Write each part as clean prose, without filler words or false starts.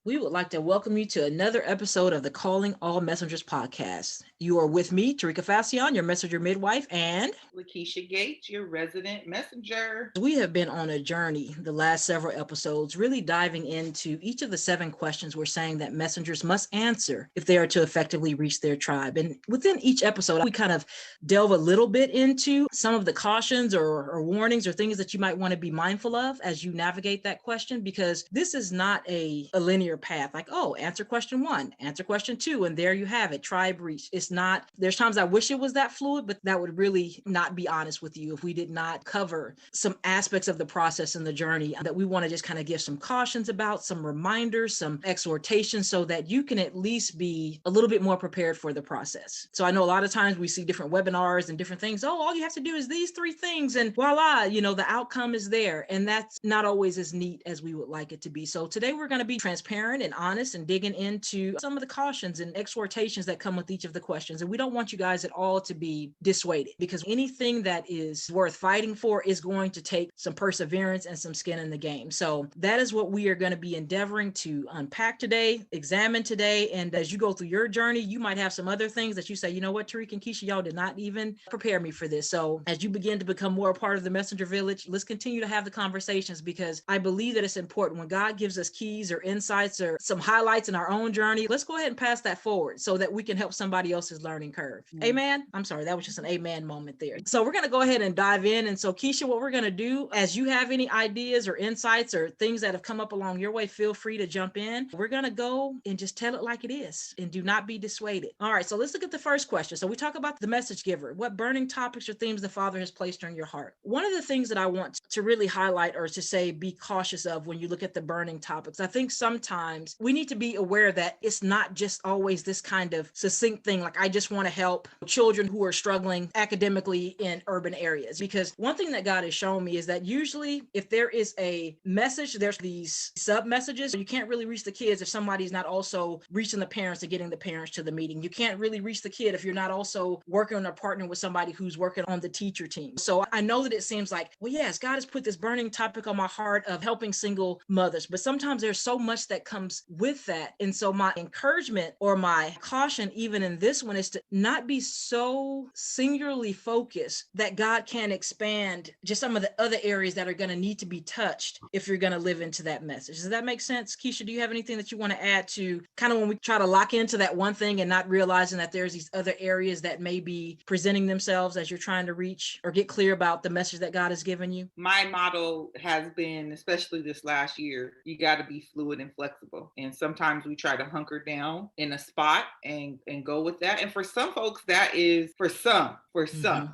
We would like to welcome you to another episode of the Calling All Messengers podcast. You are with me, Terikka and your messenger midwife, and Lakesha Gates, your resident messenger. we have been on a journey the last several episodes, really diving into each of the 7 questions we're saying that messengers must answer if they are to effectively reach their tribe. And within each episode, we kind of delve a little bit into some of the cautions or warnings or things that you might want to be mindful of as you navigate that question, because this is not a linear path. Like, oh, answer question 1, answer question 2, and there you have it, tribe reach. It's not. There's times I wish it was that fluid, but that would really not be honest with you if we did not cover some aspects of the process and the journey that we want to just kind of give some cautions about, some reminders, some exhortations, so that you can at least be a little bit more prepared for the process. So I know a lot of times we see different webinars and different things. Oh, all you have to do is these 3 things and voila, the outcome is there. And that's not always as neat as we would like it to be. So today we're going to be transparent and honest and digging into some of the cautions and exhortations that come with each of the questions. And we don't want you guys at all to be dissuaded, because anything that is worth fighting for is going to take some perseverance and some skin in the game. So that is what we are going to be endeavoring to unpack today, examine today. And as you go through your journey, you might have some other things that you say, you know what, Tariq and Keisha, y'all did not even prepare me for this. So as you begin to become more a part of the messenger village, let's continue to have the conversations, because I believe that it's important when God gives us keys or insights or some highlights in our own journey. Let's go ahead and pass that forward so that we can help somebody else's learning curve. Amen. I'm sorry, that was just an amen moment there. So we're going to go ahead and dive in. And so Keisha, what we're going to do, as you have any ideas or insights or things that have come up along your way, feel free to jump in. We're going to go and just tell it like it is and do not be dissuaded. All right, so let's look at the first question. So we talk about the message giver. What burning topics or themes the Father has placed on your heart? One of the things that I want to really highlight, or to say be cautious of when you look at the burning topics, I think sometimes we need to be aware that it's not just always this kind of succinct thing, like I just want to help children who are struggling academically in urban areas. Because one thing that God has shown me is that usually if there is a message, there's these sub messages. You can't really reach the kids if somebody's not also reaching the parents and getting the parents to the meeting. You can't really reach the kid if you're not also working or partnering with somebody who's working on the teacher team. So I know that it seems like, well, yes, God has put this burning topic on my heart of helping single mothers, but sometimes there's so much that comes with that. And so my encouragement or my caution, even in this one, is to not be so singularly focused that God can expand just some of the other areas that are going to need to be touched if you're going to live into that message. Does that make sense? Keisha, do you have anything that you want to add to kind of when we try to lock into that one thing and not realizing that there's these other areas that may be presenting themselves as you're trying to reach or get clear about the message that God has given you? My motto has been, especially this last year, you got to be fluid and flexible. And sometimes we try to hunker down in a spot and go with that. And for some folks, that is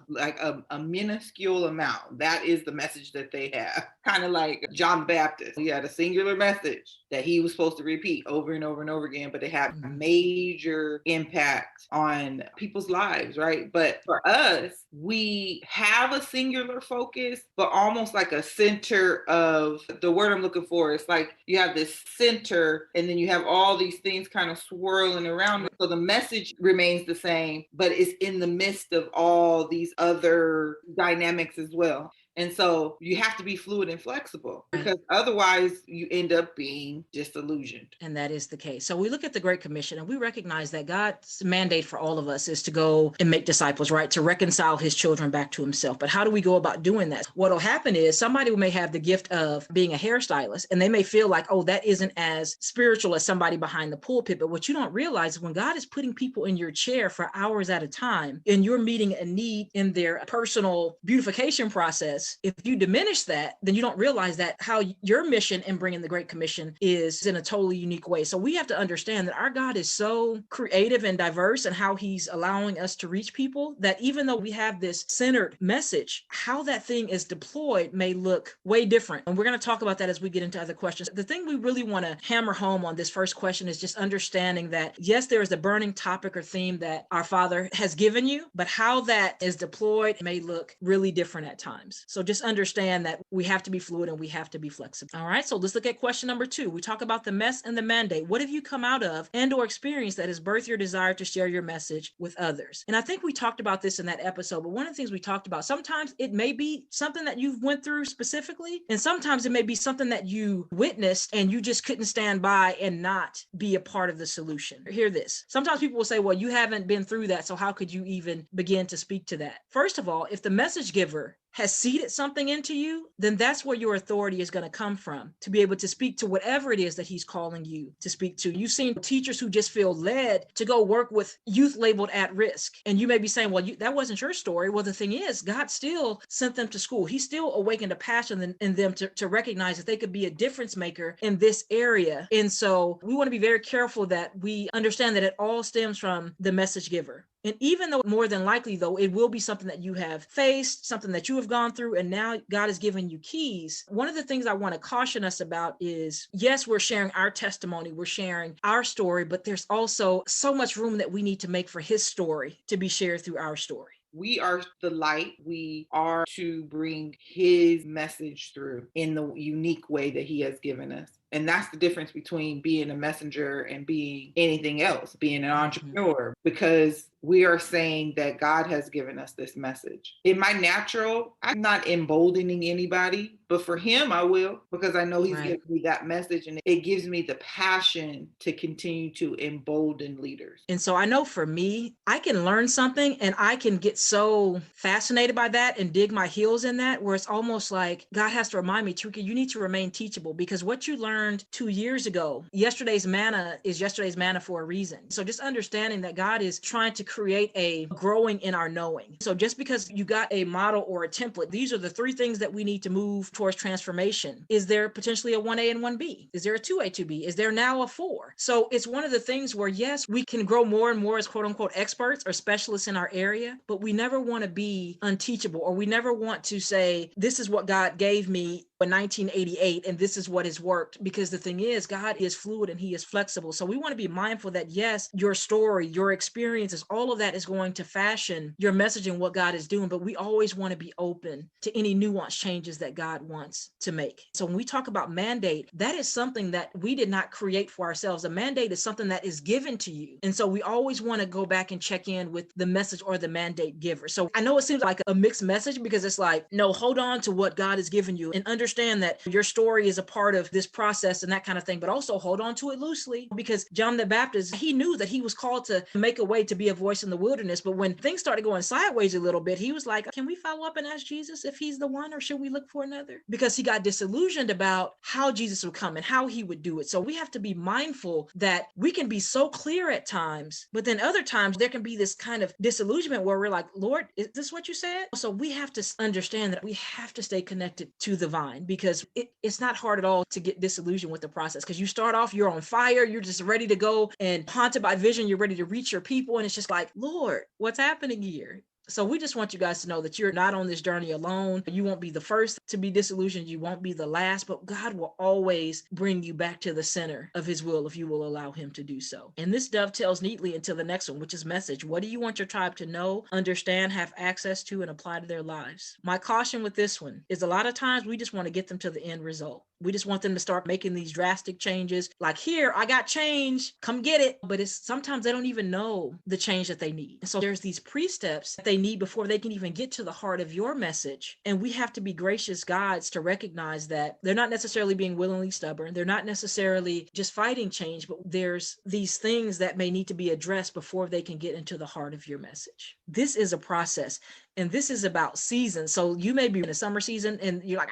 like a minuscule amount. That is the message that they have. Kind of like John the Baptist. He had a singular message that he was supposed to repeat over and over and over again, but it had a major impact on people's lives, right? But for us, we have a singular focus, but almost like a center of the word I'm looking for. It's like you have this center and then you have all these things kind of swirling around it. So the message remains the same, but it's in the midst of all these other dynamics as well. And so you have to be fluid and flexible, because otherwise you end up being disillusioned. And that is the case. So we look at the Great Commission and we recognize that God's mandate for all of us is to go and make disciples, right? To reconcile his children back to himself. But how do we go about doing that? What'll happen is somebody may have the gift of being a hairstylist and they may feel like, oh, that isn't as spiritual as somebody behind the pulpit. But what you don't realize is when God is putting people in your chair for hours at a time and you're meeting a need in their personal beautification process, if you diminish that, then you don't realize that how your mission in bringing the Great Commission is in a totally unique way. So we have to understand that our God is so creative and diverse in how he's allowing us to reach people, that even though we have this centered message, how that thing is deployed may look way different. And we're going to talk about that as we get into other questions. The thing we really want to hammer home on this first question is just understanding that, yes, there is a burning topic or theme that our Father has given you, but how that is deployed may look really different at times. So just understand that we have to be fluid and we have to be flexible. All right, so let's look at question number 2. We talk about the mess and the mandate. What have you come out of and or experienced that has birthed your desire to share your message with others? And I think we talked about this in that episode, but one of the things we talked about, sometimes it may be something that you've went through specifically, and sometimes it may be something that you witnessed and you just couldn't stand by and not be a part of the solution. Hear this. Sometimes people will say, well, you haven't been through that, so how could you even begin to speak to that? First of all, if the message giver has seeded something into you, then that's where your authority is going to come from to be able to speak to whatever it is that he's calling you to speak to. You've seen teachers who just feel led to go work with youth labeled at risk. And you may be saying, well, that wasn't your story. Well, the thing is, God still sent them to school. He still awakened a passion in them to recognize that they could be a difference maker in this area. And so we want to be very careful that we understand that it all stems from the message giver. And even though more than likely, though, it will be something that you have faced, something that you have gone through, and now God has given you keys. One of the things I want to caution us about is, yes, we're sharing our testimony, we're sharing our story, but there's also so much room that we need to make for his story to be shared through our story. We are the light. We are to bring his message through in the unique way that he has given us. And that's the difference between being a messenger and being anything else, being an entrepreneur, because we are saying that God has given us this message. In my natural, I'm not emboldening anybody, but for him, I will, because I know he's given me that message, and it gives me the passion to continue to embolden leaders. And so I know for me, I can learn something and I can get so fascinated by that and dig my heels in that, where it's almost like God has to remind me, Terikka, you need to remain teachable, because what you learned 2 years ago, yesterday's manna is yesterday's manna for a reason. So just understanding that God is trying to create a growing in our knowing. So just because you got a model or a template, these are the 3 things that we need to move towards transformation. Is there potentially a 1A and 1B? Is there a 2A, 2B? Is there now a 4? So it's one of the things where, yes, we can grow more and more as quote unquote experts or specialists in our area, but we never want to be unteachable, or we never want to say, this is what God gave me in 1988 and this is what has worked, because the thing is, God is fluid and he is flexible. So we want to be mindful that, yes, your story, your experiences, all of that is going to fashion your message and what God is doing, but we always want to be open to any nuanced changes that God wants to make. So when we talk about mandate, that is something that we did not create for ourselves. A mandate is something that is given to you. And so we always want to go back and check in with the message or the mandate giver. So I know it seems like a mixed message, because it's like, no, hold on to what God has given you and understand that your story is a part of this process and that kind of thing, but also hold on to it loosely, because John the Baptist, he knew that he was called to make a way to be a voice in the wilderness. But when things started going sideways a little bit, he was like, can we follow up and ask Jesus if he's the one, or should we look for another? Because he got disillusioned about how Jesus would come and how he would do it. So we have to be mindful that we can be so clear at times, but then other times there can be this kind of disillusionment where we're like, Lord, is this what you said? So we have to understand that we have to stay connected to the vine, because it's not hard at all to get disillusioned with the process, because you start off, you're on fire, you're just ready to go and haunted by vision, you're ready to reach your people, and it's just like, Lord, what's happening here? So we just want you guys to know that you're not on this journey alone. You won't be the first to be disillusioned. You won't be the last, but God will always bring you back to the center of his will if you will allow him to do so. And this dovetails neatly into the next one, which is message. What do you want your tribe to know, understand, have access to, and apply to their lives? My caution with this one is, a lot of times we just want to get them to the end result. We just want them to start making these drastic changes. Like, here, I got change, come get it. But it's sometimes they don't even know the change that they need. And so there's these pre-steps that they need before they can even get to the heart of your message. And we have to be gracious guides to recognize that they're not necessarily being willingly stubborn. They're not necessarily just fighting change, but there's these things that may need to be addressed before they can get into the heart of your message. This is a process. And this is about seasons. So you may be in a summer season and you're like,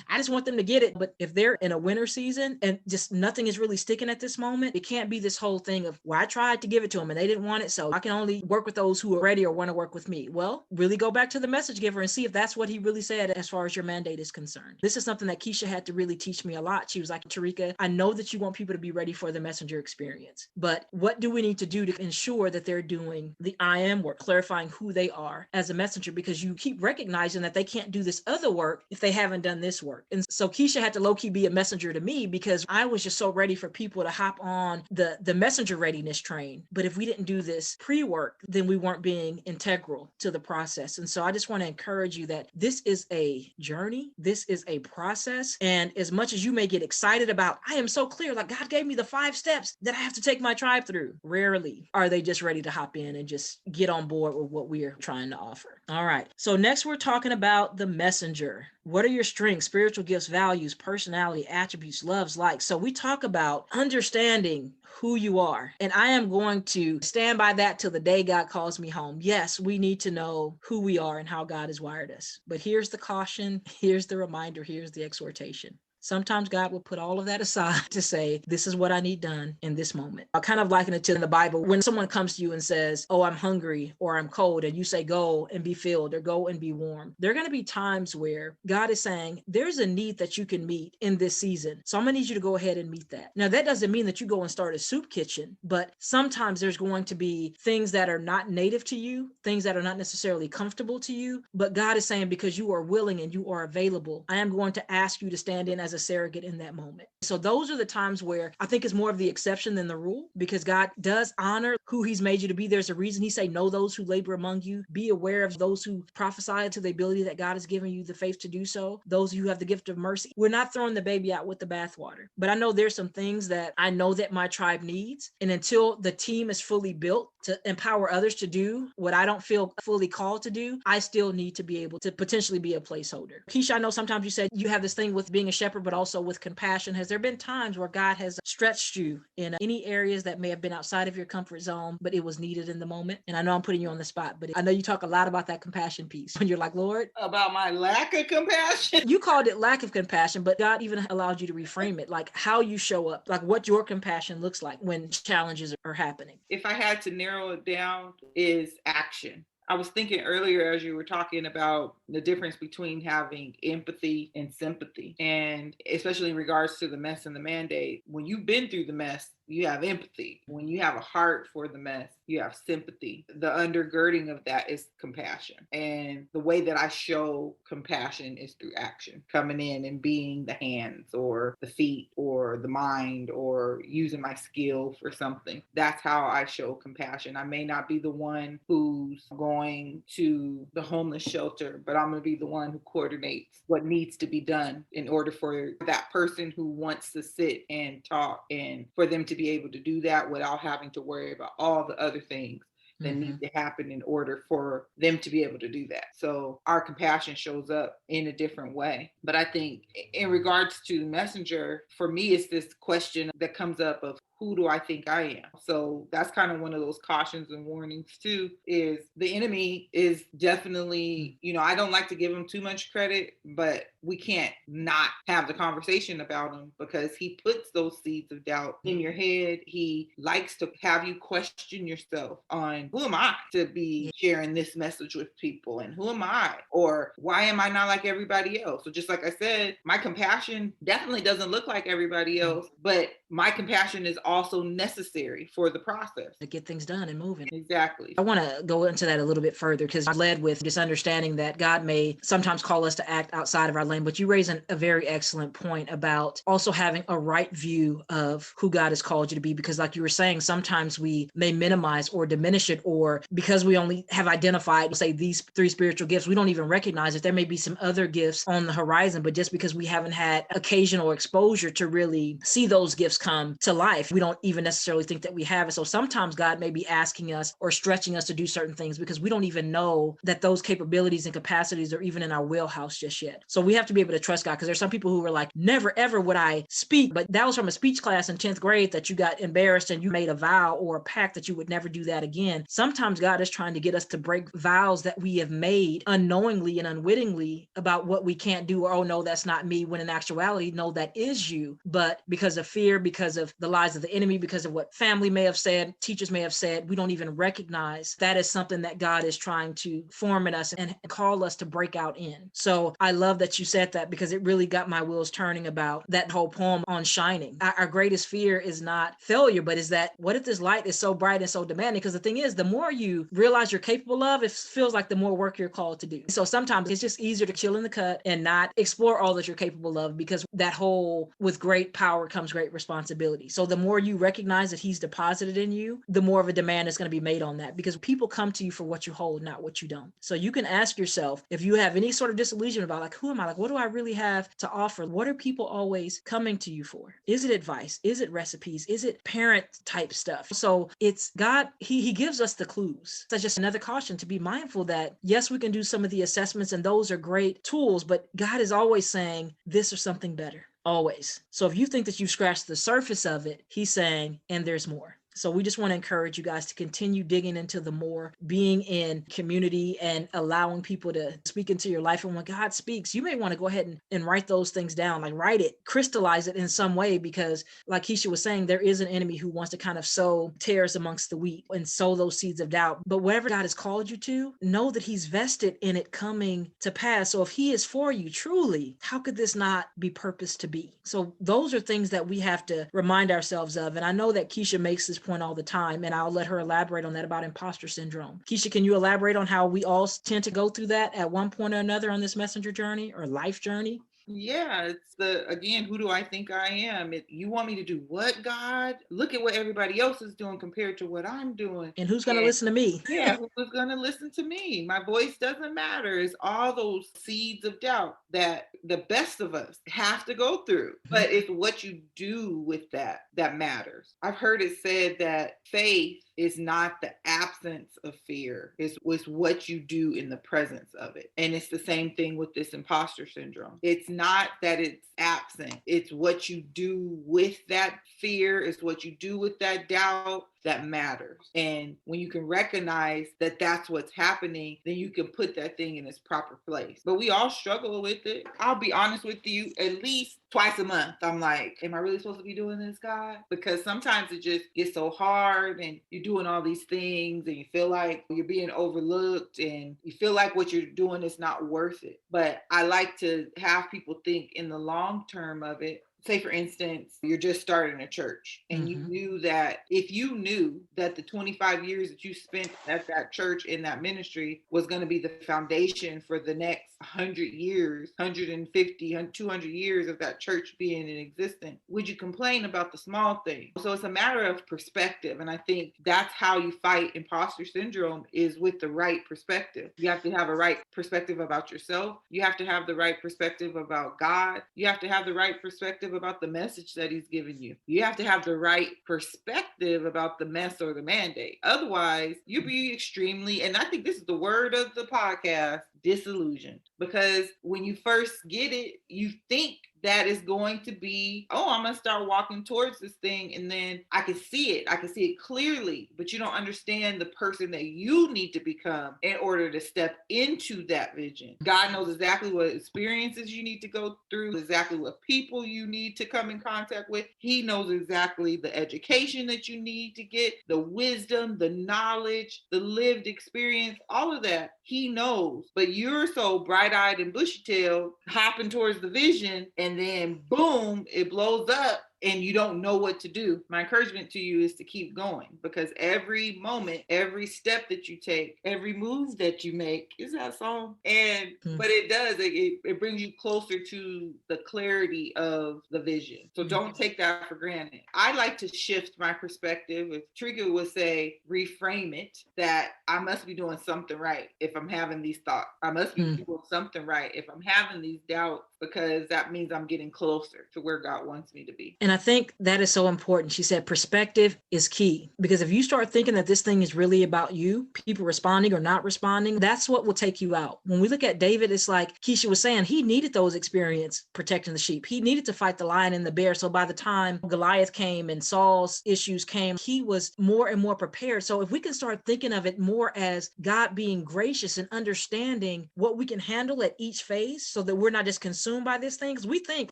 I just want them to get it. But if they're in a winter season and just nothing is really sticking at this moment, it can't be this whole thing of, well, I tried to give it to them and they didn't want it, so I can only work with those who are ready or want to work with me. Well, really go back to the message giver and see if that's what he really said as far as your mandate is concerned. This is something that Keisha had to really teach me a lot. She was like, Terikka, I know that you want people to be ready for the messenger experience, but what do we need to do to ensure that they're doing the I am work, clarifying who they are as a messenger, because you keep recognizing that they can't do this other work if they haven't done this work. And so Keisha had to low-key low-key be a messenger to me, because I was just so ready for people to hop on the messenger readiness train. But if we didn't do this pre-work, then we weren't being integral to the process. And so I just want to encourage you that this is a journey. This is a process. And as much as you may get excited about, I am so clear, like God gave me the 5 steps that I have to take my tribe through, rarely are they just ready to hop in and just get on board with what we are trying to offer. All right. So next we're talking about the messenger. What are your strengths, spiritual gifts, values, personality, attributes, loves, likes? So we talk about understanding who you are. And I am going to stand by that till the day God calls me home. Yes, we need to know who we are and how God has wired us. But here's the caution, here's the reminder, here's the exhortation. Sometimes God will put all of that aside to say, this is what I need done in this moment. I kind of liken it to in the Bible when someone comes to you and says, oh, I'm hungry or I'm cold, and you say, go and be filled or go and be warm. There are going to be times where God is saying, there's a need that you can meet in this season. So I'm going to need you to go ahead and meet that. Now, that doesn't mean that you go and start a soup kitchen, but sometimes there's going to be things that are not native to you, things that are not necessarily comfortable to you. But God is saying, because you are willing and you are available, I am going to ask you to stand in as a surrogate in that moment. So those are the times where I think it's more of the exception than the rule, because God does honor who he's made you to be. There's a reason he say, know those who labor among you, be aware of those who prophesy to the ability that God has given you the faith to do so, those who have the gift of mercy. We're not throwing the baby out with the bathwater, but I know there's some things that I know that my tribe needs. And until the team is fully built to empower others to do what I don't feel fully called to do, I still need to be able to potentially be a placeholder. Keisha, I know sometimes you said you have this thing with being a shepherd, but also with compassion. Has there been times where God has stretched you in any areas that may have been outside of your comfort zone, but it was needed in the moment? And I know I'm putting you on the spot, but I know you talk a lot about that compassion piece when you're like, Lord, about my lack of compassion. You called it lack of compassion, but God even allowed you to reframe it, like how you show up, like what your compassion looks like when challenges are happening. If I had to narrow it down, is action. I was thinking earlier as you were talking about the difference between having empathy and sympathy, and especially in regards to the mess and the mandate. When you've been through the mess, you have empathy. When you have a heart for the mess, you have sympathy. The undergirding of that is compassion. And the way that I show compassion is through action, coming in and being the hands or the feet or the mind or using my skill for something. That's how I show compassion. I may not be the one who's going to the homeless shelter, but I'm going to be the one who coordinates what needs to be done in order for that person who wants to sit and talk, and for them to be able to do that without having to worry about all the other things that need to happen in order for them to be able to do that. So our compassion shows up in a different way. But I think in regards to the messenger, for me, it's this question that comes up of, who do I think I am? So that's kind of one of those cautions and warnings too, is the enemy is definitely, I don't like to give him too much credit, but we can't not have the conversation about him, because he puts those seeds of doubt in your head. He likes to have you question yourself on, who am I to be sharing this message with people? And who am I? Or why am I not like everybody else? So just like I said, my compassion definitely doesn't look like everybody else, but my compassion is also necessary for the process To get things done and moving. Exactly. I want to go into that a little bit further, because I led with this understanding that God may sometimes call us to act outside of our lane, but you raise a very excellent point about also having a right view of who God has called you to be, because like you were saying, sometimes we may minimize or diminish it, or because we only have identified, say, these 3 spiritual gifts, we don't even recognize that there may be some other gifts on the horizon, but just because we haven't had occasional exposure to really see those gifts come to life, we don't even necessarily think that we have it. So sometimes God may be asking us or stretching us to do certain things because we don't even know that those capabilities and capacities are even in our wheelhouse just yet. So we have to be able to trust God, because there's some people who were like, never ever would I speak, but that was from a speech class in 10th grade that you got embarrassed and you made a vow or a pact that you would never do that again. Sometimes God is trying to get us to break vows that we have made unknowingly and unwittingly about what we can't do, or, oh no, that's not me, when in actuality, no, that is you. But because of fear, because because of the lies of the enemy, because of what family may have said, teachers may have said. We don't even recognize that is something that God is trying to form in us and call us to break out in. So I love that you said that, because it really got my wheels turning about that whole poem on shining. Our greatest fear is not failure, but is that, what if this light is so bright and so demanding? Because the thing is, the more you realize you're capable of, it feels like the more work you're called to do. So sometimes it's just easier to chill in the cut and not explore all that you're capable of, because that whole, with great power comes great responsibility. So the more you recognize that he's deposited in you, the more of a demand is going to be made on that, because people come to you for what you hold, not what you don't. So you can ask yourself, if you have any sort of disillusion about, like, who am I? Like, what do I really have to offer? What are people always coming to you for? Is it advice? Is it recipes? Is it parent type stuff? So it's God, he gives us the clues. That's just another caution to be mindful that, yes, we can do some of the assessments and those are great tools, but God is always saying this or something better. Always. So if you think that you've scratched the surface of it, he's saying, and there's more. So we just want to encourage you guys to continue digging into the more, being in community and allowing people to speak into your life. And when God speaks, you may want to go ahead and write those things down, like write it, crystallize it in some way, because like Keisha was saying, there is an enemy who wants to kind of sow tares amongst the wheat and sow those seeds of doubt. But whatever God has called you to, know that he's vested in it coming to pass. So if he is for you truly, how could this not be purposed to be? So those are things that we have to remind ourselves of. And I know that Keisha makes this point all the time, and I'll let her elaborate on that about imposter syndrome. Keisha, can you elaborate on how we all tend to go through that at one point or another on this messenger journey or life journey? Yeah, it's again, who do I think I am? You want me to do what, God? Look at what everybody else is doing compared to what I'm doing. And who's going to listen to me? Yeah, who's going to listen to me? My voice doesn't matter. It's all those seeds of doubt that the best of us have to go through. But it's what you do with that matters. I've heard it said that faith is not the absence of fear. It's what you do in the presence of it. And it's the same thing with this imposter syndrome. It's not that it's absent. It's what you do with that fear. It's what you do with that doubt that matters. And when you can recognize that that's what's happening, then you can put that thing in its proper place. But we all struggle with it. I'll be honest with you, at least twice a month, I'm like, am I really supposed to be doing this, God? Because sometimes it just gets so hard and you're doing all these things and you feel like you're being overlooked and you feel like what you're doing is not worth it. But I like to have people think in the long term of it. Say, for instance, you're just starting a church and you knew that if you knew that the 25 years that you spent at that church in that ministry was going to be the foundation for the next 100 years, 150, 200 years of that church being in existence, would you complain about the small thing? So it's a matter of perspective. And I think that's how you fight imposter syndrome, is with the right perspective. You have to have a right perspective about yourself. You have to have the right perspective about God. You have to have the right perspective about the message that he's given you. You have to have the right perspective about the mess or the mandate. Otherwise, you'll be extremely, and I think this is the word of the podcast, disillusioned. Because when you first get it, you think that is going to be, oh, I'm going to start walking towards this thing. And then I can see it. I can see it clearly, but you don't understand the person that you need to become in order to step into that vision. God knows exactly what experiences you need to go through, exactly what people you need to come in contact with. He knows exactly the education that you need to get, the wisdom, the knowledge, the lived experience, all of that. He knows, but you're so bright-eyed and bushy-tailed, hopping towards the vision, and then boom, it blows up and you don't know what to do. My encouragement to you is to keep going, because every moment, every step that you take, every move that you make, is that song? But it does, it brings you closer to the clarity of the vision. So don't take that for granted. I like to shift my perspective. If Terikka would say, reframe it, that I must be doing something right if I'm having these thoughts. I must be doing something right if I'm having these doubts, because that means I'm getting closer to where God wants me to be. And I think that is so important. She said perspective is key, because if you start thinking that this thing is really about you, people responding or not responding, that's what will take you out. When we look at David, it's like Keisha was saying, he needed those experiences protecting the sheep. He needed to fight the lion and the bear. So by the time Goliath came and Saul's issues came, he was more and more prepared. So if we can start thinking of it more as God being gracious and understanding what we can handle at each phase, so that we're not just consumed consumed by this thing. Because we think,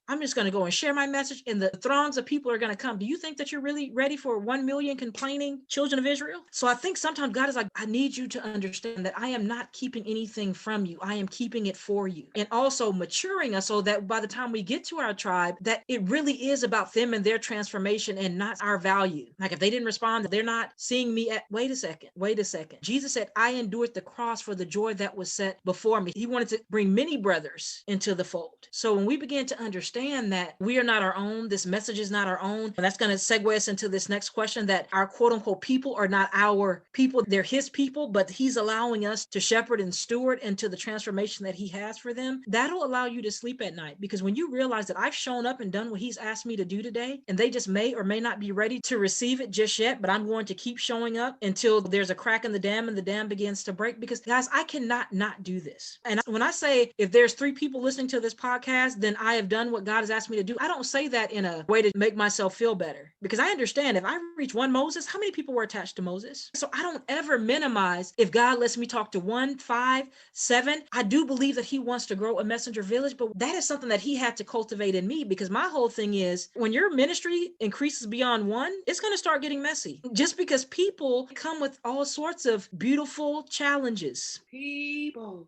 I'm just going to go and share my message and the throngs of people are going to come. Do you think that you're really ready for 1 million complaining children of Israel? So I think sometimes God is like, I need you to understand that I am not keeping anything from you. I am keeping it for you. And also maturing us so that by the time we get to our tribe, that it really is about them and their transformation and not our value. Like if they didn't respond, they're not seeing me at, wait a second. Jesus said, I endured the cross for the joy that was set before me. He wanted to bring many brothers into the fold. So when we begin to understand that we are not our own, this message is not our own, and that's going to segue us into this next question, that our quote unquote people are not our people, they're his people, but he's allowing us to shepherd and steward into the transformation that he has for them. That'll allow you to sleep at night, because when you realize that I've shown up and done what he's asked me to do today, and they just may or may not be ready to receive it just yet, but I'm going to keep showing up until there's a crack in the dam and the dam begins to break, because guys, I cannot not do this. And when I say, if there's 3 people listening to this podcast, then I have done what God has asked me to do. I don't say that in a way to make myself feel better, because I understand if I reach one Moses, how many people were attached to Moses? So I don't ever minimize if God lets me talk to 1, 5, 7. I do believe that he wants to grow a messenger village, but that is something that he had to cultivate in me, because my whole thing is, when your ministry increases beyond 1, it's going to start getting messy, just because people come with all sorts of beautiful challenges. People.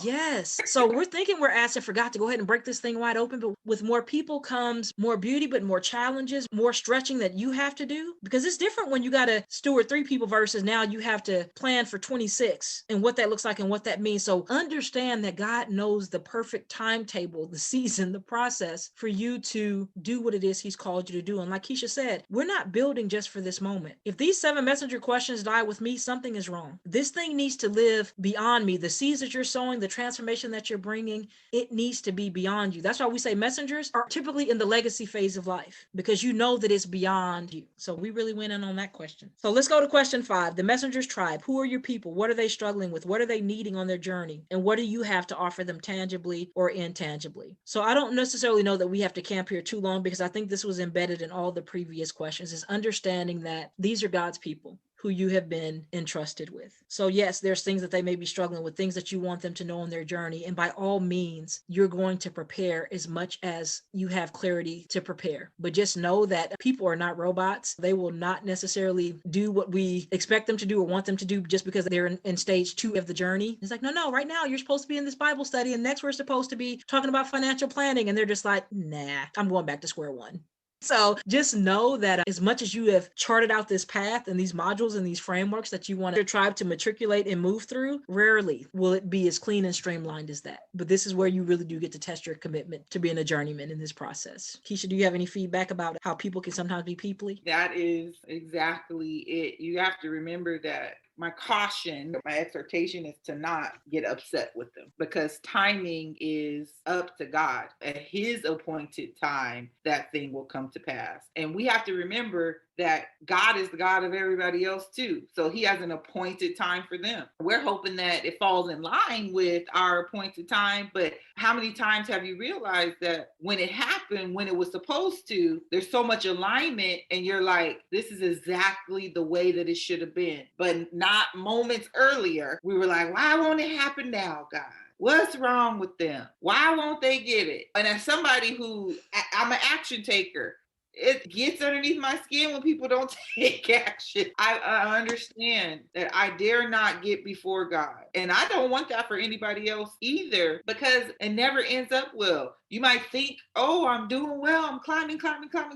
Yes. So we're thinking we're asking for God to go ahead and break this thing wide open, but with more people comes more beauty, but more challenges, more stretching that you have to do, because it's different when you got to steward 3 people versus now you have to plan for 26 and what that looks like and what that means. So understand that God knows the perfect timetable, the season, the process for you to do what it is he's called you to do. And like Keisha said, we're not building just for this moment. If these 7 messenger questions die with me, something is wrong. This thing needs to live beyond me. The seeds that you're sowing, the transformation that you're bringing, it needs to be beyond you. That's why we say messengers are typically in the legacy phase of life, because you know that it's beyond you. So we really went in on that question. So let's go to question 5. The messenger's tribe. Who are your people? What are they struggling with? What are they needing on their journey? And what do you have to offer them tangibly or intangibly? So I don't necessarily know that we have to camp here too long, because I think this was embedded in all the previous questions, is understanding that these are God's people who you have been entrusted with. So yes, there's things that they may be struggling with, things that you want them to know on their journey. And by all means, you're going to prepare as much as you have clarity to prepare. But just know that people are not robots. They will not necessarily do what we expect them to do or want them to do just because they're in stage 2 of the journey. It's like, no, right now you're supposed to be in this Bible study, and next we're supposed to be talking about financial planning. And they're just like, nah, I'm going back to square one. So just know that as much as you have charted out this path and these modules and these frameworks that you want your tribe to matriculate and move through, rarely will it be as clean and streamlined as that. But this is where you really do get to test your commitment to being a journeyman in this process. Keisha, do you have any feedback about how people can sometimes be peoply? That is exactly it. You have to remember that my caution, my exhortation is to not get upset with them, because timing is up to God. At his appointed time, that thing will come to pass. And we have to remember that God is the God of everybody else too. So he has an appointed time for them. We're hoping that it falls in line with our appointed time. But how many times have you realized that when it happened, when it was supposed to, there's so much alignment and you're like, this is exactly the way that it should have been. But not moments earlier, we were like, why won't it happen now, God? What's wrong with them? Why won't they get it? And as somebody who, I'm an action taker, it gets underneath my skin when people don't take action. I understand that I dare not get before God. And I don't want that for anybody else either, because it never ends up well. You might think, oh, I'm doing well, I'm climbing,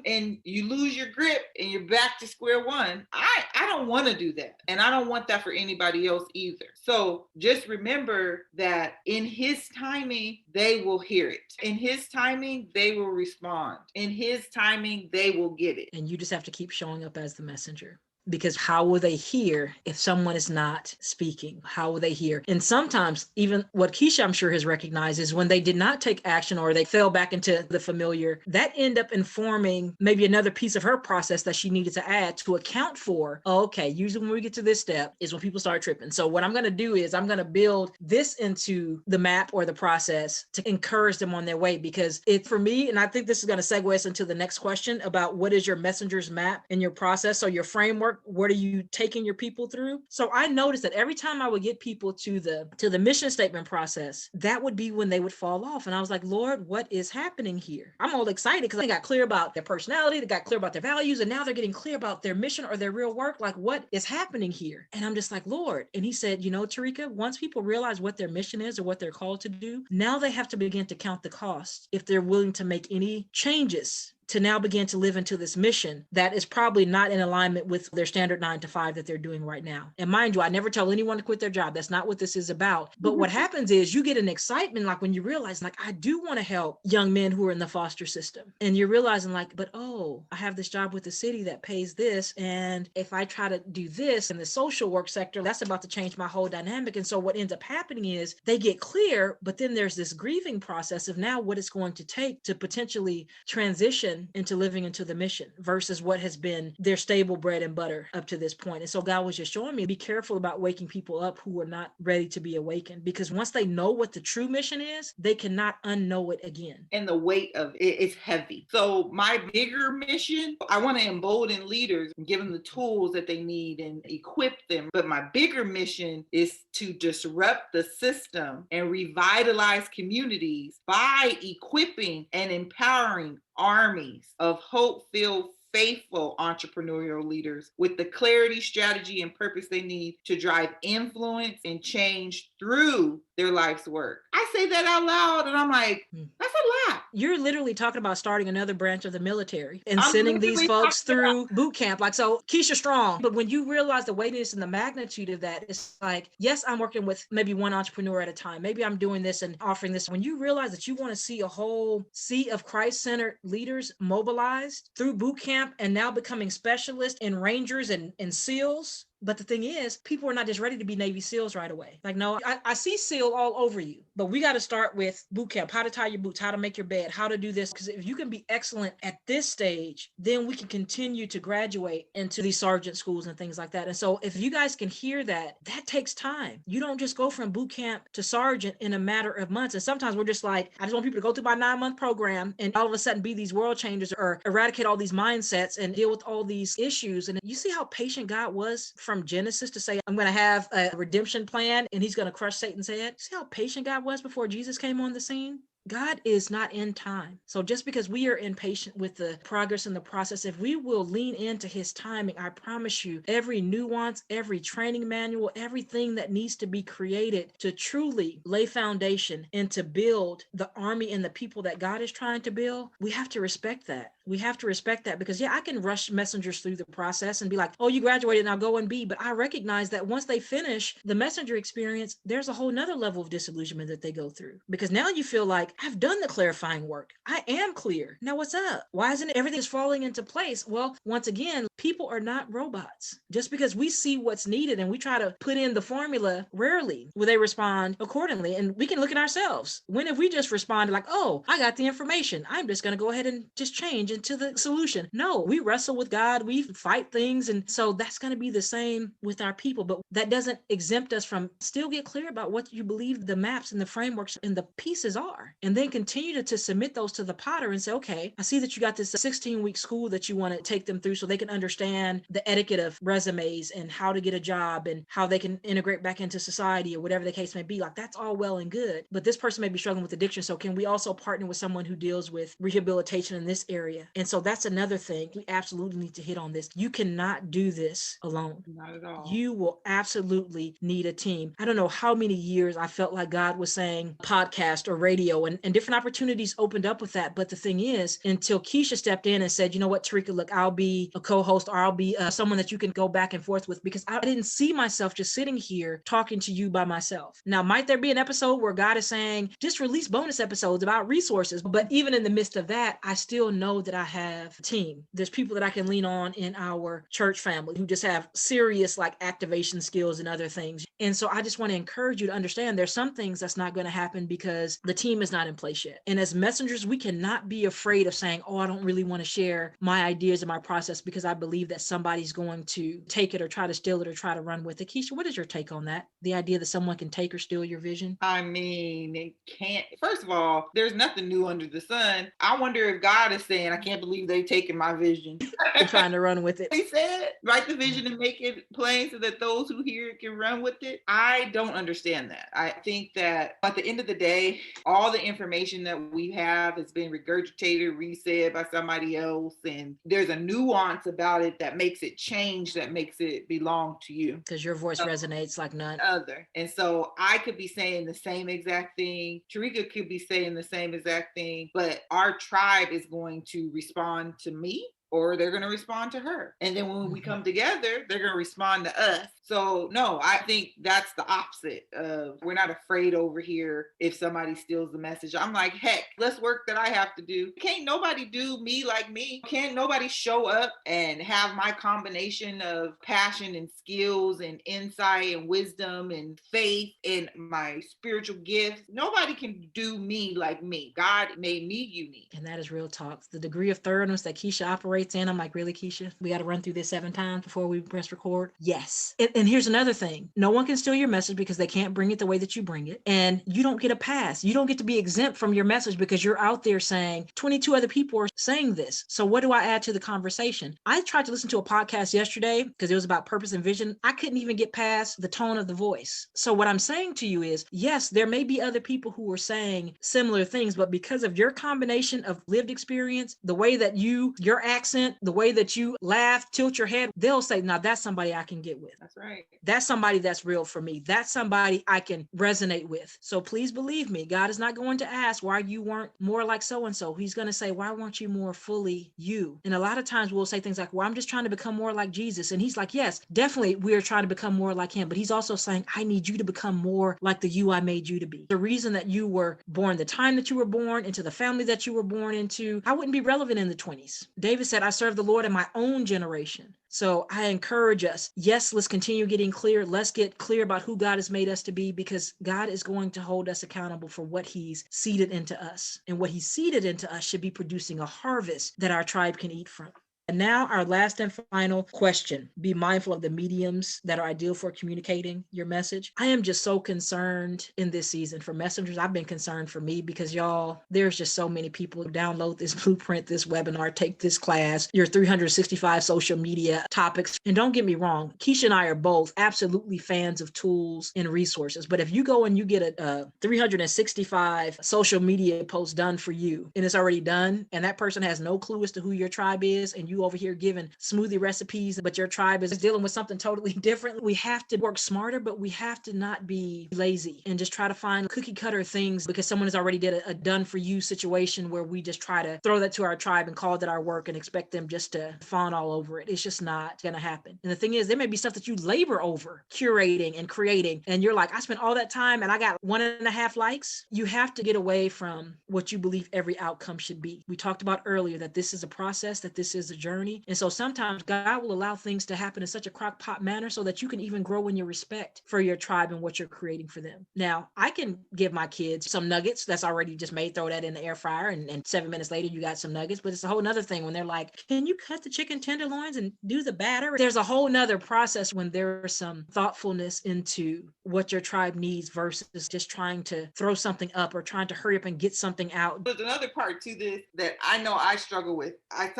and you lose your grip and you're back to square one. I don't want to do that. And I don't want that for anybody else either. So just remember that in his timing, they will hear it. In his timing, they will respond. In his timing, they will get it. And you just have to keep showing up as the messenger. Because how will they hear if someone is not speaking? How will they hear? And sometimes even what Keisha, I'm sure, has recognized is when they did not take action or they fell back into the familiar, that end up informing maybe another piece of her process that she needed to add to account for, okay, usually when we get to this step is when people start tripping. So what I'm going to do is I'm going to build this into the map or the process to encourage them on their way. Because it, for me, and I think this is going to segue us into the next question about what is your messenger's map and your process. So your framework Lord, what are you taking your people through? So I noticed that every time I would get people to the mission statement process, that would be when they would fall off. And I was like, Lord, what is happening here? I'm all excited because they got clear about their personality, they got clear about their values, and now they're getting clear about their mission or their real work. Like, what is happening here? And I'm just like, Lord. And he said, you know, Terikka, once people realize what their mission is or what they're called to do, now they have to begin to count the cost if they're willing to make any changes to now begin to live into this mission that is probably not in alignment with their standard 9 to 5 that they're doing right now. And mind you, I never tell anyone to quit their job. That's not what this is about. But what happens is you get an excitement, like when you realize, like, I do want to help young men who are in the foster system. And you're realizing, like, but oh, I have this job with the city that pays this. And if I try to do this in the social work sector, that's about to change my whole dynamic. And so what ends up happening is they get clear, but then there's this grieving process of now what it's going to take to potentially transition into living into the mission versus what has been their stable bread and butter up to this point. And so God was just showing me, be careful about waking people up who are not ready to be awakened, because once they know what the true mission is, they cannot unknow it again. And the weight of it is heavy. So my bigger mission, I want to embolden leaders and give them the tools that they need and equip them. But my bigger mission is to disrupt the system and revitalize communities by equipping and empowering armies of hope-filled, faithful entrepreneurial leaders with the clarity, strategy, and purpose they need to drive influence and change through their life's work. I say that out loud and I'm like, that's a lot. You're literally talking about starting another branch of the military and sending these folks through boot camp. Like, so Keisha strong. But when you realize the weightiness and the magnitude of that, it's like, yes, I'm working with maybe one entrepreneur at a time. Maybe I'm doing this and offering this. When you realize that you want to see a whole sea of Christ-centered leaders mobilized through boot camp and now becoming specialists in Rangers and SEALs. But the thing is, people are not just ready to be Navy SEALs right away. Like, no, I see SEAL all over you, but we got to start with boot camp, how to tie your boots, how to make your bed, how to do this. Because if you can be excellent at this stage, then we can continue to graduate into these sergeant schools and things like that. And so if you guys can hear that, that takes time. You don't just go from boot camp to sergeant in a matter of months. And sometimes we're just like, I just want people to go through my 9-month program and all of a sudden be these world changers or eradicate all these mindsets and deal with all these issues. And you see how patient God was from Genesis to say, I'm going to have a redemption plan and he's going to crush Satan's head. See how patient God was before Jesus came on the scene? God is not in time. So just because we are impatient with the progress and the process, if we will lean into his timing, I promise you, every nuance, every training manual, everything that needs to be created to truly lay foundation and to build the army and the people that God is trying to build, we have to respect that. We have to respect that because, yeah, I can rush messengers through the process and be like, oh, you graduated, now go and be. But I recognize that once they finish the messenger experience, there's a whole nother level of disillusionment that they go through. Because now you feel like, I've done the clarifying work. I am clear. Now what's up? Why isn't everything falling into place? Well, once again, people are not robots. Just because we see what's needed and we try to put in the formula, rarely will they respond accordingly. And we can look at ourselves. When have we just responded like, oh, I got the information, I'm just going to go ahead and just change into the solution? No, we wrestle with God, we fight things. And so that's going to be the same with our people. But that doesn't exempt us from still get clear about what you believe the maps and the frameworks and the pieces are. And then continue to submit those to the potter and say, okay, I see that you got this 16-week school that you want to take them through so they can understand the etiquette of resumes and how to get a job and how they can integrate back into society or whatever the case may be. Like, that's all well and good, but this person may be struggling with addiction. So can we also partner with someone who deals with rehabilitation in this area? And so that's another thing. We absolutely need to hit on this. You cannot do this alone. Not at all. You will absolutely need a team. I don't know how many years I felt like God was saying podcast or radio and different opportunities opened up with that. But the thing is, until Keisha stepped in and said, you know what, Terikka, look, I'll be a co-host or I'll be someone that you can go back and forth with, because I didn't see myself just sitting here talking to you by myself. Now, might there be an episode where God is saying, just release bonus episodes about resources? But even in the midst of that, I still know that I have a team. There's people that I can lean on in our church family who just have serious like activation skills and other things. And so I just want to encourage you to understand there's some things that's not going to happen because the team is not in place yet. And as messengers, we cannot be afraid of saying, oh, I don't really want to share my ideas and my process because I believe that somebody's going to take it or try to steal it or try to run with it. Keisha, what is your take on that? The idea that someone can take or steal your vision? I mean, it can't. First of all, there's nothing new under the sun. I wonder if God is saying, I can't believe they've taken my vision. They're trying to run with it. He said, write the vision and make it plain so that those who hear it can run with it. I don't understand that. I think that at the end of the day, all the information that we have has been regurgitated, resaid by somebody else. And there's a nuance about it that makes it change, that makes it belong to you. Because your voice resonates like none other. And so I could be saying the same exact thing. Terikka could be saying the same exact thing, but our tribe is going to respond to me, or they're going to respond to her. And then when we come together, they're going to respond to us. So no, I think that's the opposite of, we're not afraid over here if somebody steals the message. I'm like, heck, less work that I have to do. Can't nobody do me like me. Can't nobody show up and have my combination of passion and skills and insight and wisdom and faith and my spiritual gifts. Nobody can do me like me. God made me unique. And that is real talk. The degree of thoroughness that Keisha operates in, I'm like, really, Keisha? We got to run through this 7 times before we press record? Yes. And here's another thing. No one can steal your message because they can't bring it the way that you bring it. And you don't get a pass. You don't get to be exempt from your message because you're out there saying 22 other people are saying this. So what do I add to the conversation? I tried to listen to a podcast yesterday because it was about purpose and vision. I couldn't even get past the tone of the voice. So what I'm saying to you is, yes, there may be other people who are saying similar things, but because of your combination of lived experience, the way that your accent, the way that you laugh, tilt your head, they'll say, now that's somebody I can get with. That's right. That's somebody that's real for me. That's somebody I can resonate with. So please believe me, God is not going to ask why you weren't more like so-and-so. He's going to say, why weren't you more fully you? And a lot of times we'll say things like, well, I'm just trying to become more like Jesus. And he's like, yes, definitely we are trying to become more like him. But he's also saying, I need you to become more like the you I made you to be. The reason that you were born, the time that you were born, into the family that you were born into, I wouldn't be relevant in the 20s. David said, I serve the Lord in my own generation. So I encourage us, yes, let's continue getting clear. Let's get clear about who God has made us to be, because God is going to hold us accountable for what he's seeded into us. And what he's seeded into us should be producing a harvest that our tribe can eat from. And now our last and final question. Be mindful of the mediums that are ideal for communicating your message. I am just so concerned in this season for messengers. I've been concerned for me because y'all, there's just so many people who download this blueprint, this webinar, take this class, your 365 social media topics. And don't get me wrong, Keisha and I are both absolutely fans of tools and resources. But if you go and you get a 365 social media post done for you and it's already done, and that person has no clue as to who your tribe is, and you over here giving smoothie recipes, but your tribe is dealing with something totally different. We have to work smarter, but we have to not be lazy and just try to find cookie cutter things because someone has already did a done for you situation where we just try to throw that to our tribe and call that our work and expect them just to fawn all over it. It's just not going to happen. And the thing is, there may be stuff that you labor over curating and creating, and you're like, I spent all that time and I got 1.5 likes. You have to get away from what you believe every outcome should be. We talked about earlier that this is a process, that this is a journey. And so sometimes God will allow things to happen in such a crock pot manner so that you can even grow in your respect for your tribe and what you're creating for them. Now, I can give my kids some nuggets that's already just made, throw that in the air fryer, and 7 minutes later you got some nuggets. But it's a whole nother thing when they're like, can you cut the chicken tenderloins and do the batter? There's a whole nother process when there's some thoughtfulness into what your tribe needs versus just trying to throw something up or trying to hurry up and get something out. There's another part to this that I know I struggle with. I'm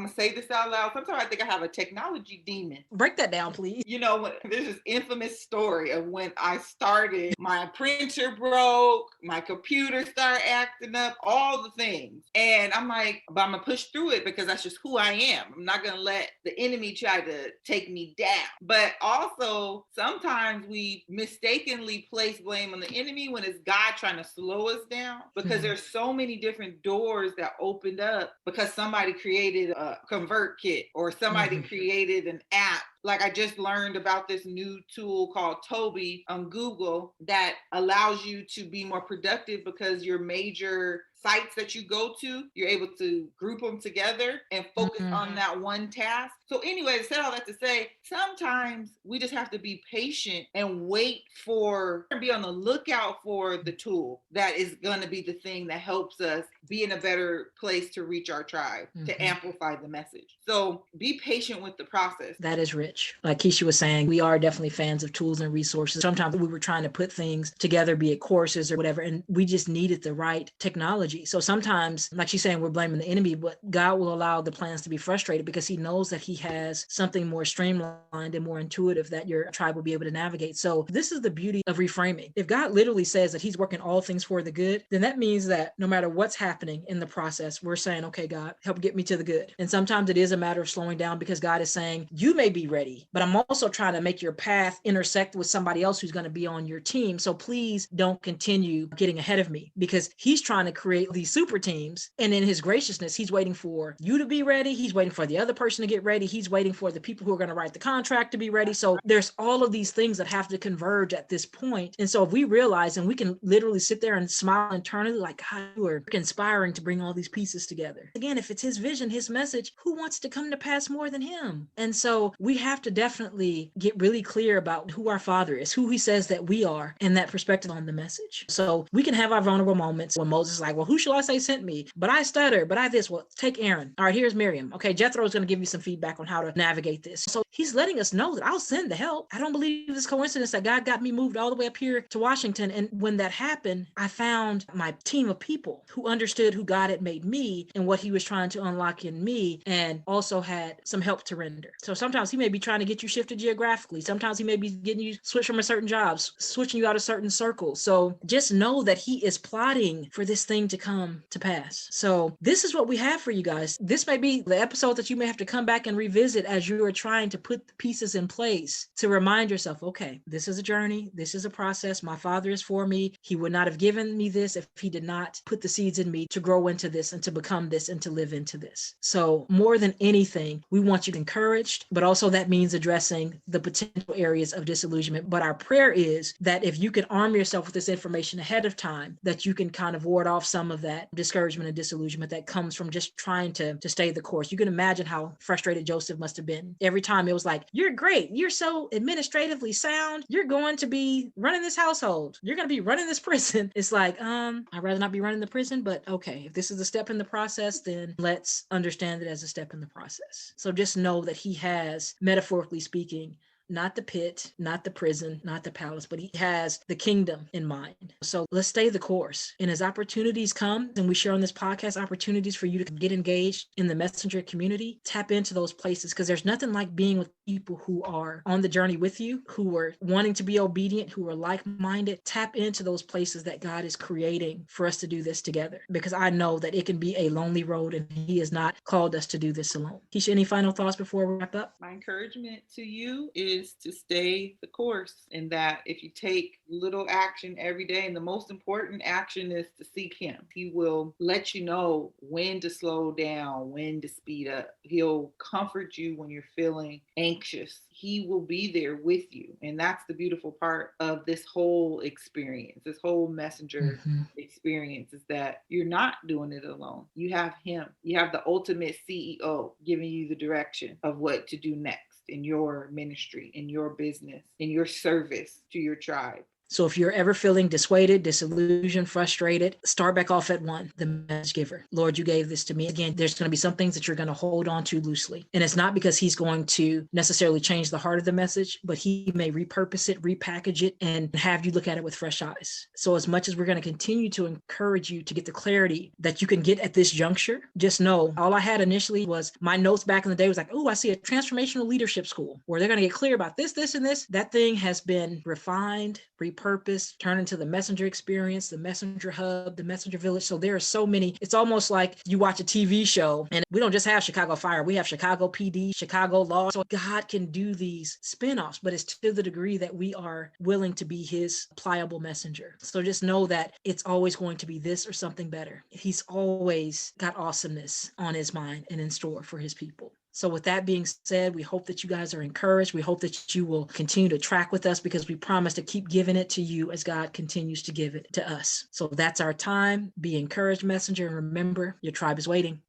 gonna say this out loud. Sometimes I think I have a technology demon. Break that down, please. You know, there's this infamous story of when I started, my printer broke, my computer started acting up, all the things. And I'm like, but I'm gonna push through it because that's just who I am. I'm not gonna let the enemy try to take me down. But also, sometimes we mistakenly place blame on the enemy when it's God trying to slow us down, because there's so many different doors that opened up because somebody created a convert kit or somebody created an app. Like I just learned about this new tool called Toby on Google that allows you to be more productive because your major sites that you go to, you're able to group them together and focus on that one task. So anyway, I said all that to say, sometimes we just have to be patient and wait for, be on the lookout for the tool that is going to be the thing that helps us be in a better place to reach our tribe, to amplify the message. So be patient with the process. That is rich. Like Keisha was saying, we are definitely fans of tools and resources. Sometimes we were trying to put things together, be it courses or whatever, and we just needed the right technology. strategy. So sometimes, like she's saying, we're blaming the enemy, but God will allow the plans to be frustrated because he knows that he has something more streamlined and more intuitive that your tribe will be able to navigate. So this is the beauty of reframing. If God literally says that he's working all things for the good, then that means that no matter what's happening in the process, we're saying, okay, God, help get me to the good. And sometimes it is a matter of slowing down because God is saying, you may be ready, but I'm also trying to make your path intersect with somebody else who's going to be on your team. So please don't continue getting ahead of me, because he's trying to create these super teams. And in his graciousness, he's waiting for you to be ready. He's waiting for the other person to get ready. He's waiting for the people who are going to write the contract to be ready. So there's all of these things that have to converge at this point. And so if we realize, and we can literally sit there and smile internally, like, God, you are conspiring to bring all these pieces together. Again, if it's his vision, his message, who wants to come to pass more than him? And so we have to definitely get really clear about who our Father is, who he says that we are, and that perspective on the message. So we can have our vulnerable moments when Moses is like, well, who shall I say sent me? But I stutter, but I this. Well, take Aaron. All right, here's Miriam. Okay, Jethro is going to give you some feedback on how to navigate this. So he's letting us know that I'll send the help. I don't believe it's coincidence that God got me moved all the way up here to Washington. And when that happened, I found my team of people who understood who God had made me and what he was trying to unlock in me, and also had some help to render. So sometimes he may be trying to get you shifted geographically. Sometimes he may be getting you switched from a certain job, switching you out of certain circles. So just know that he is plotting for this thing to come to pass. So this is what we have for you guys. This may be the episode that you may have to come back and revisit as you are trying to put the pieces in place to remind yourself, okay, this is a journey. This is a process. My Father is for me. He would not have given me this if he did not put the seeds in me to grow into this and to become this and to live into this. So more than anything, we want you encouraged, but also that means addressing the potential areas of disillusionment. But our prayer is that if you can arm yourself with this information ahead of time, that you can kind of ward off some of that discouragement and disillusionment that comes from just trying to stay the course. You can imagine how frustrated Joseph must have been. Every time it was like, you're great. You're so administratively sound. You're going to be running this household. You're going to be running this prison. It's like, I'd rather not be running the prison, but okay, if this is a step in the process, then let's understand it as a step in the process. So just know that he has, metaphorically speaking, not the pit, not the prison, not the palace, but he has the kingdom in mind. So let's stay the course. And as opportunities come, and we share on this podcast opportunities for you to get engaged in the messenger community, tap into those places, because there's nothing like being with people who are on the journey with you, who are wanting to be obedient, who are like-minded. Tap into those places that God is creating for us to do this together, because I know that it can be a lonely road and he has not called us to do this alone. Keisha, any final thoughts before we wrap up? My encouragement to you is to stay the course, and that if you take little action every day, and the most important action is to seek him, he will let you know when to slow down, when to speed up. He'll comfort you when you're feeling anxious. He will be there with you. And that's the beautiful part of this whole experience, this whole messenger experience, is that you're not doing it alone. You have him. You have the ultimate CEO giving you the direction of what to do next in your ministry, in your business, in your service to your tribe. So if you're ever feeling dissuaded, disillusioned, frustrated, start back off at one, the message giver. Lord, you gave this to me. Again, there's going to be some things that you're going to hold on to loosely. And it's not because he's going to necessarily change the heart of the message, but he may repurpose it, repackage it, and have you look at it with fresh eyes. So as much as we're going to continue to encourage you to get the clarity that you can get at this juncture, just know all I had initially was my notes back in the day was like, oh, I see a transformational leadership school where they're going to get clear about this, this, and this. That thing has been refined, repurposed, turned into the messenger experience, the messenger hub, the messenger village. So there are so many. It's almost like you watch a TV show and we don't just have Chicago Fire. We have Chicago PD, Chicago Law. So God can do these spinoffs, but it's to the degree that we are willing to be his pliable messenger. So just know that it's always going to be this or something better. He's always got awesomeness on his mind and in store for his people. So with that being said, we hope that you guys are encouraged. We hope that you will continue to track with us, because we promise to keep giving it to you as God continues to give it to us. So that's our time. Be encouraged, messenger. And remember, your tribe is waiting.